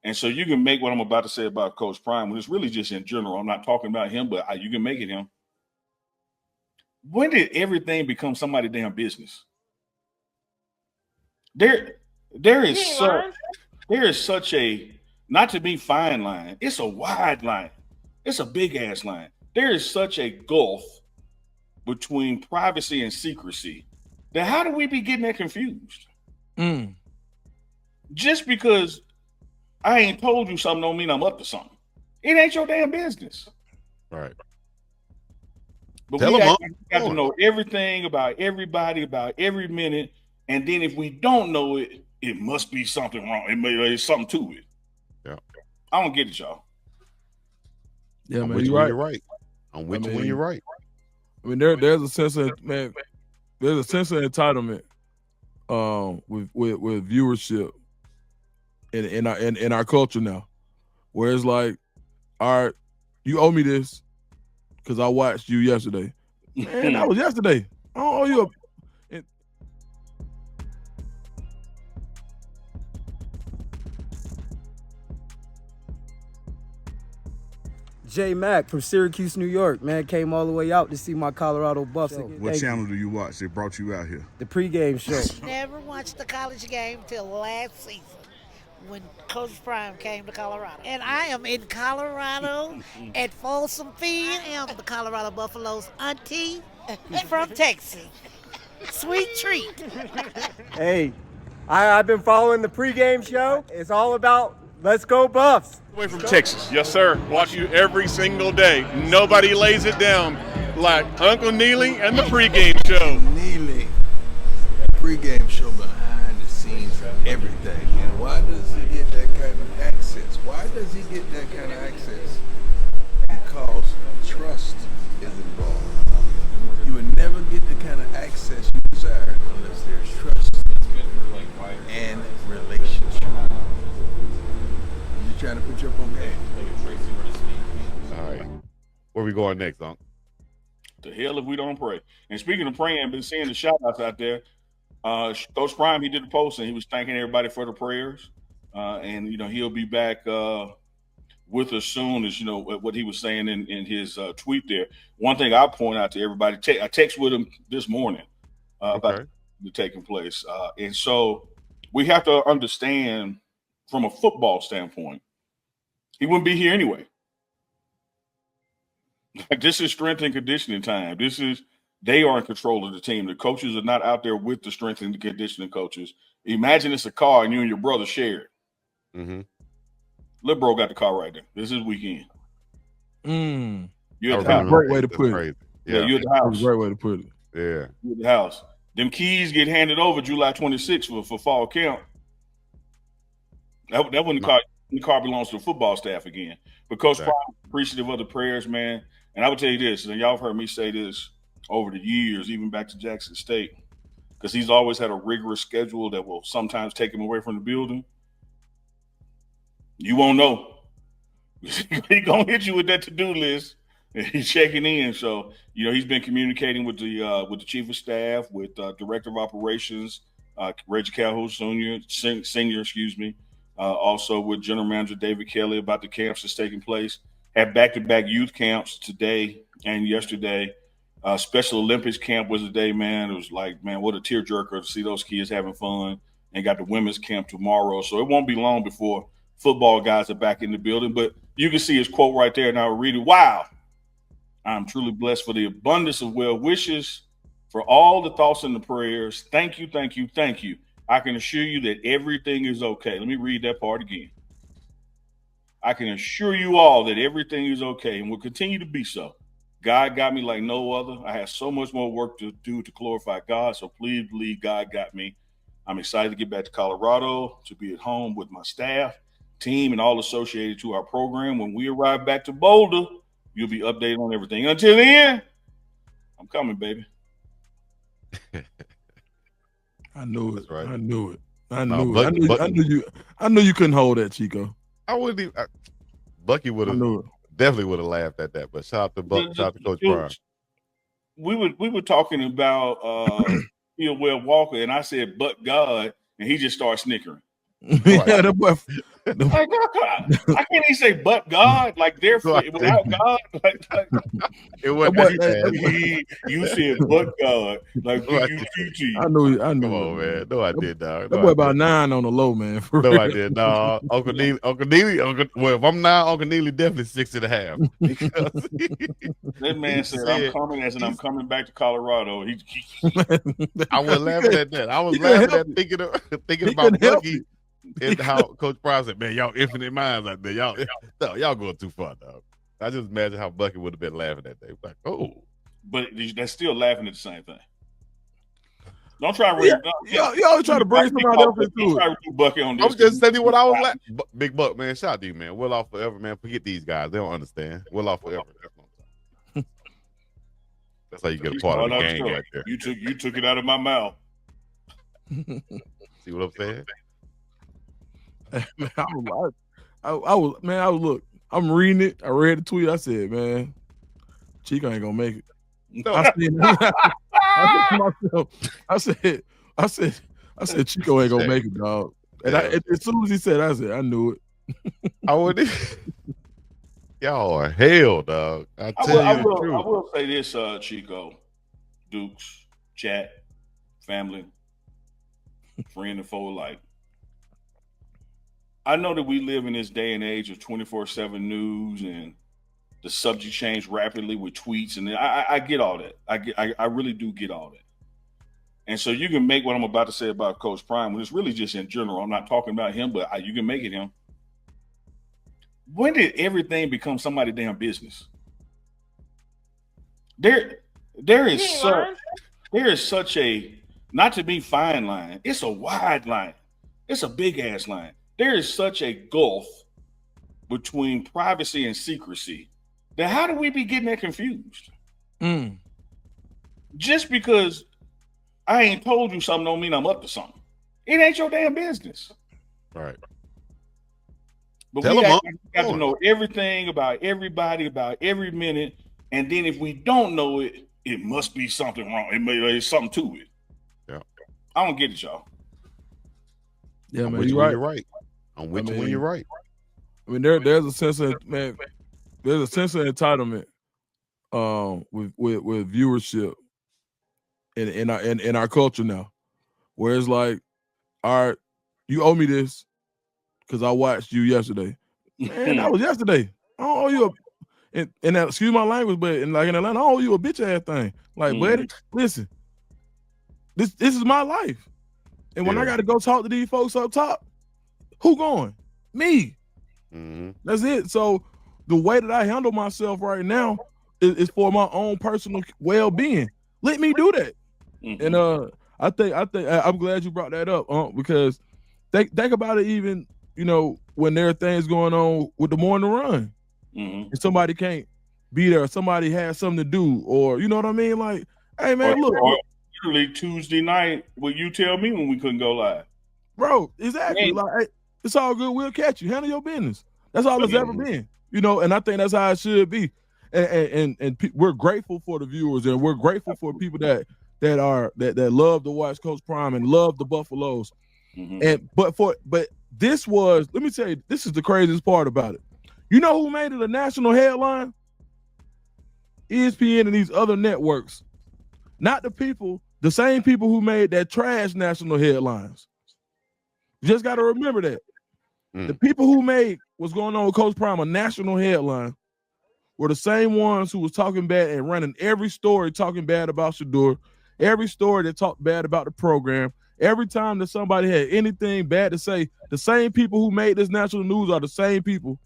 And so you can make what I'm about to say about Coach Prime, when it's really just in general. I'm not talking about him, but you can make it him. When did everything become somebody's damn business? There is such a, not to be fine line. It's a wide line. It's a big ass line. There is such a gulf between privacy and secrecy that how do we be getting that confused? Just because I ain't told you something don't mean I'm up to something. It ain't your damn business. Right. But we got to know everything about everybody, about every minute. And then if we don't know it, it must be something wrong. There's something to it. Yeah. I don't get it, y'all. Yeah, man, you're right. I'm with you when you're right. I mean, there's a sense of entitlement with viewership in our culture now, where it's like, all right, you owe me this because I watched you yesterday. Man, that was yesterday. I don't owe you a. J Mac from Syracuse, New York, man, came all the way out to see my Colorado Buffs. What channel do you watch that brought you out here? The pregame show. Never watched the college game till last season when Coach Prime came to Colorado. And I am in Colorado at Folsom Field. I am the Colorado Buffaloes auntie from Texas. Sweet treat. Hey, I've been following the pregame show. It's all about let's go Buffs. Way from Texas, yes sir. Watch you every single day. Nobody lays it down like Uncle Neely and the pregame show. Neely, pregame show behind the scenes of everything. And why does he get that kind of access? Why does he get that kind of access? Because trust is involved. You would never get the kind of access you desire unless there's trust and relationship. Trying to put you up on game. All right. Where we going next, Unc? The hell if we don't pray. And speaking of praying, been seeing the shout outs out there. Coach Prime, he did the post and he was thanking everybody for the prayers. And he'll be back with us soon, as what he was saying in his tweet there. One thing I'll point out to everybody, I text with him this morning about the taking place. And so we have to understand from a football standpoint, he wouldn't be here anyway. This is strength and conditioning time. They are in control of the team. The coaches are not out there with the strength and the conditioning coaches. Imagine it's a car and you and your brother share it. Mm-hmm. Little bro got the car right there. This is weekend. You're at the That's house. a great way to put it. Yeah, you're at the house. That's a great way to put it. Yeah. You're at the house. Them keys get handed over July 26th for fall camp. That when the car belongs to the football staff again. But Coach Prime, appreciative of the prayers, man. And I would tell you this, and y'all have heard me say this over the years, even back to Jackson State, because he's always had a rigorous schedule that will sometimes take him away from the building. You won't know. He's going to hit you with that to-do list. He's checking in. So, he's been communicating with the chief of staff, with director of operations, Reggie Calhoun Senior, also with General Manager David Kelly about the camps that's taking place. Had back-to-back youth camps today and yesterday. Special Olympics camp was the day, man. It was like, man, what a tearjerker to see those kids having fun. And got the women's camp tomorrow. So it won't be long before football guys are back in the building. But you can see his quote right there, and I'll read it. Wow. I'm truly blessed for the abundance of well wishes, for all the thoughts and the prayers. Thank you, thank you, thank you. I can assure you that everything is okay. Let me read that part again. I can assure you all that everything is okay and will continue to be so. God got me like no other. I have so much more work to do to glorify God, so please believe God got me. I'm excited to get back to Colorado, to be at home with my staff, team, and all associated to our program. When we arrive back to Boulder, you'll be updated on everything. Until then, I'm coming, baby. I knew it. That's right. I knew it. I knew you couldn't hold that, Chico. I wouldn't even. Bucky would have definitely would have laughed at that. But shout out to Buck, shout out to Coach Prime. We were talking about Will Walker, and I said, "But God," and he just started snickering. Yeah, that boy. Like, I can't even say but God. Like therefore, without God, like It wasn't That boy- that bad. you said but God. Like No, I B-U-T-T. I knew. Come on, man. No, I did, dog. That No, boy I about did. 9 on the low, man. For No, real. I did. No, Uncle Neely. Well, if I'm 9, Uncle Neely definitely 6.5. Because That man said, "I'm coming," as in I'm coming back to Colorado. I was laughing at that. I was He couldn't laughing help at thinking He about couldn't help Bucky and how Coach Prime said, "Man, y'all infinite minds out there. Y'all going too far, dog." I just imagine how Bucky would have been laughing that day. Like, oh, But they're still laughing at the same thing. Don't try to You always try to bring somebody else into it. Bucky on this. I'm just telling you what I was like. Big Buck, man, shout out to you, man. We'll off forever, man. Forget these guys; they don't understand. We'll off forever. That's how you get a part of the gang right there. You took it out of my mouth. See what I'm saying? I was look. I'm reading it. I read the tweet. I said, man, Chico ain't gonna make it. I said, Chico ain't gonna make it, dog. And as soon as he said, I said, I knew it. I would. Y'all are hell, dog. I will say this, Chico, Dukes, chat, family, friend and foe alike. I know that we live in this day and age of 24/7 news, and the subject change rapidly with tweets, and I get all that. I really do get all that. And so you can make what I'm about to say about Coach Prime, which is really just in general. I'm not talking about him, but you can make it him. When did everything become somebody's damn business? There is such a, not to be fine line. It's a wide line. It's a big ass line. There is such a gulf between privacy and secrecy that how do we be getting that confused? Just because I ain't told you something don't mean I'm up to something. It ain't your damn business. Right. But we got to know everything about everybody, about every minute. And then if we don't know it, it must be something wrong. There's something to it. Yeah. I don't get it, y'all. Yeah, man, you're right. I'm with you when you're right. I mean, there's a sense of entitlement with viewership in our culture now, where it's like, all right, you owe me this because I watched you yesterday. Man, that was yesterday. I don't owe you and excuse my language, but in Atlanta, I don't owe you a bitch ass thing. Like, buddy, listen, this is my life, and when I got to go talk to these folks up top, who going? Me. That's it. So the way that I handle myself right now is for my own personal well-being. Let me do that. And I think I'm glad you brought that up, because think about it. Even when there are things going on with the morning run, and somebody can't be there, somebody has something to do, or you know what I mean. Like, hey man, look. Literally Tuesday night, will you tell me when we couldn't go live? Bro, exactly. Like, hey, it's all good. We'll catch you. Handle your business. That's all it's ever been. And I think that's how it should be. And we're grateful for the viewers, and we're grateful for people that love to watch Coach Prime and love the Buffaloes. But this was, let me tell you, this is the craziest part about it. You know who made it a national headline? ESPN and these other networks. Not the same people who made that trash national headlines. You just got to remember that. The people who made what's going on with Coach Prime a national headline were the same ones who was talking bad and running every story talking bad about Shedeur, every story that talked bad about the program. Every time that somebody had anything bad to say, the same people who made this national news are the same people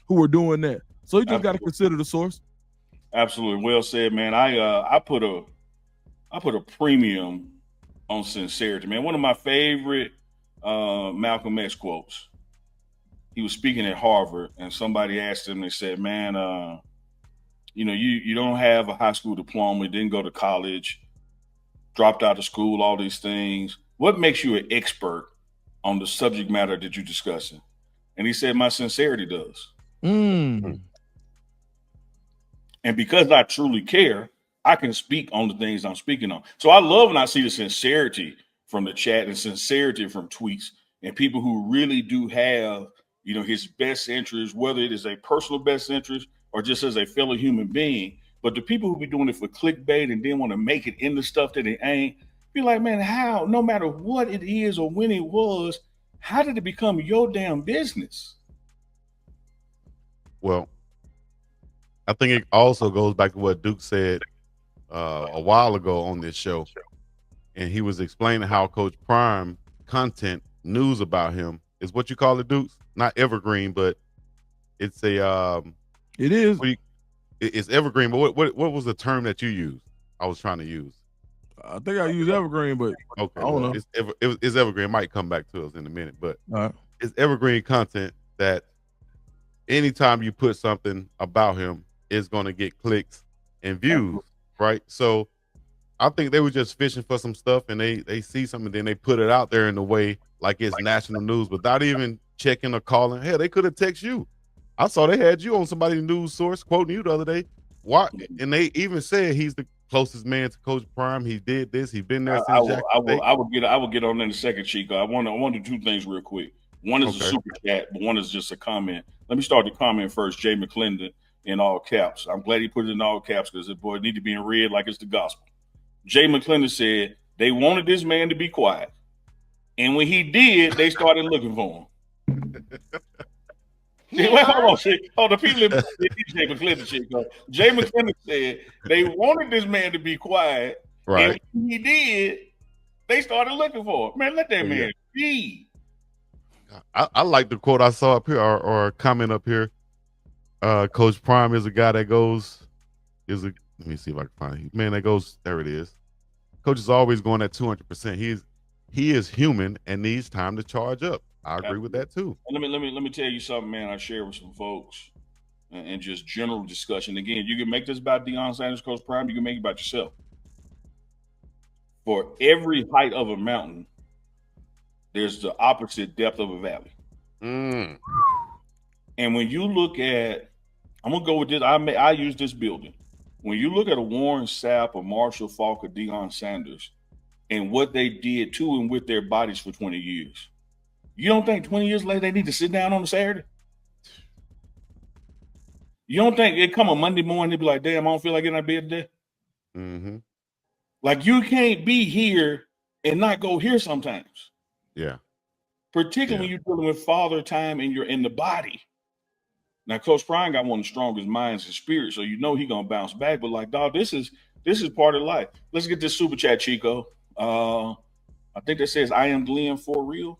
who were doing that. So you just got to consider the source. Absolutely. Well said, man. I put a premium on sincerity, man. One of my favorite Malcolm X quotes. He was speaking at Harvard, and somebody asked him, they said, man, you don't have a high school diploma, didn't go to college, dropped out of school, all these things. What makes you an expert on the subject matter that you're discussing? And he said, my sincerity does. And because I truly care, I can speak on the things I'm speaking on. So I love when I see the sincerity from the chat and sincerity from tweets and people who really do have, his best interest, whether it is a personal best interest or just as a fellow human being. But the people who be doing it for clickbait and then want to make it into stuff that it ain't, be like, man, how, no matter what it is or when it was, how did it become your damn business? Well, I think it also goes back to what Duke said a while ago on this show. And he was explaining how Coach Prime content, news about him, is what you call it, Dukes? Not evergreen, but it's a it is. It's evergreen, but what was the term that you used? I was trying to use. I think I use evergreen, but okay, I don't know. It's evergreen. It might come back to us in a minute, but all right. It's evergreen content that anytime you put something about him, it's going to get clicks and views, right? So I think they were just fishing for some stuff, and they see something, then they put it out there in a way like it's national news without even checking or calling. Hell, they could have texted you. I saw they had you on somebody's news source quoting you the other day. Why? And they even said he's the closest man to Coach Prime. He did this. He's been there since I will get on in a second, Chico. I want to do two things real quick. One is a super chat, but one is just a comment. Let me start the comment first. Jay McClendon in all caps. I'm glad he put it in all caps because the boy need to be in red like it's the gospel. Jay McClendon said they wanted this man to be quiet, and when he did, they started looking for him. Well, hold on, the people in Jay McClendon, Chico. Jay McClendon said they wanted this man to be quiet, right? And when he did, they started looking for him. Man, let that man be. I like the quote I saw up here or a comment up here. Coach Prime is a guy that let me see if I can find it. Man, that goes, there it is. Coach is always going at 200%. He is human and needs time to charge up. I agree with that too. And let me tell you something, man. I share with some folks and just general discussion. Again, you can make this about Deion Sanders, Coach Prime. You can make it about yourself. For every height of a mountain, there's the opposite depth of a valley. Mm. And when you look at, I'm gonna go with this. I use this building. When you look at a Warren Sapp, or Marshall Faulk, or Deion Sanders, and what they did to and with their bodies for 20 years, you don't think 20 years later they need to sit down on a Saturday? You don't think it come a Monday morning they be like, damn, I don't feel like getting out of bed today? Mm-hmm. Like you can't be here and not go here sometimes. Yeah. Particularly when you're dealing with father time and you're in the body. Now, Coach Prime got one of the strongest minds and spirits, so you know he's gonna bounce back. But like, dog, this is part of life. Let's get this super chat, Chico. I think that says I am Glenn for real.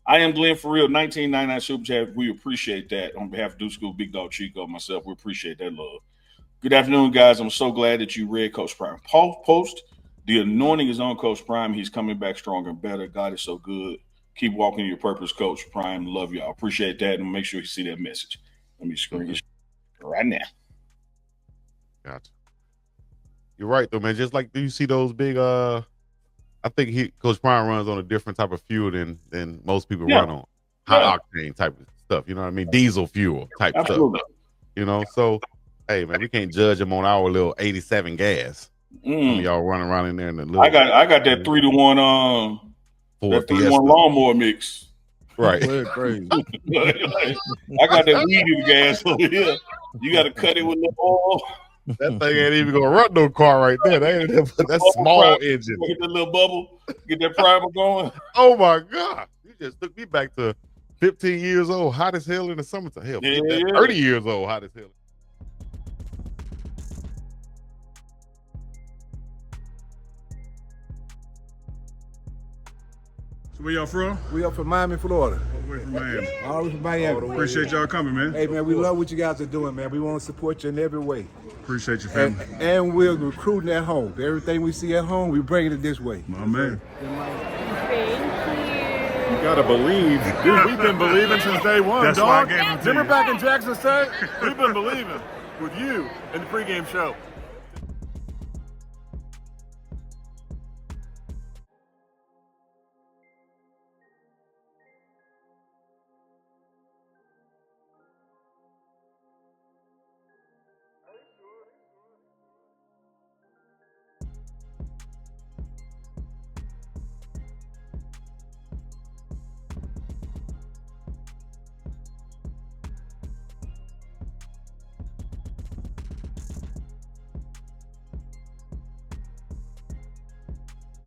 I am Glenn for real. 1999 super chat. We appreciate that on behalf of Duke School, Big Dog Chico, myself. We appreciate that love. Good afternoon, guys. I'm so glad that you read Coach Prime post. The anointing is on Coach Prime. He's coming back stronger and better. God is so good. Keep walking your purpose, Coach Prime. Love y'all. Appreciate that, and make sure you see that message. Let me screen it right now. Gotcha. You're right, though, man. Just like you see those big I think Coach Prime runs on a different type of fuel than most people run on. High octane type of stuff. You know what I mean? Diesel fuel type stuff. You know, so hey man, we can't judge him on our little 87 gas. Y'all running around in there in the little I got that 3-to-1 that 3-to-1 lawnmower mix. Right. Crazy. I got that weed in the gas over here. You got to cut it with the oil. That thing ain't even gonna run no car right there. That's small engine. Get that little bubble. Get that primer going. Oh my God! You just took me back to 15 years old, hot as hell in the summertime. Hell, 30 years old, hot as hell. So where y'all from? We up from Miami, Florida. We're from Miami. All the way from Miami. Appreciate y'all coming, man. Hey, man, we love what you guys are doing, man. We want to support you in every way. Appreciate your family. And we're recruiting at home. Everything we see at home, we bring it this way. My man. You gotta believe. Dude, we've been believing since day one, That's dog. why I gave them to Remember you. back in Jackson State? We've been believing with you in the pregame show.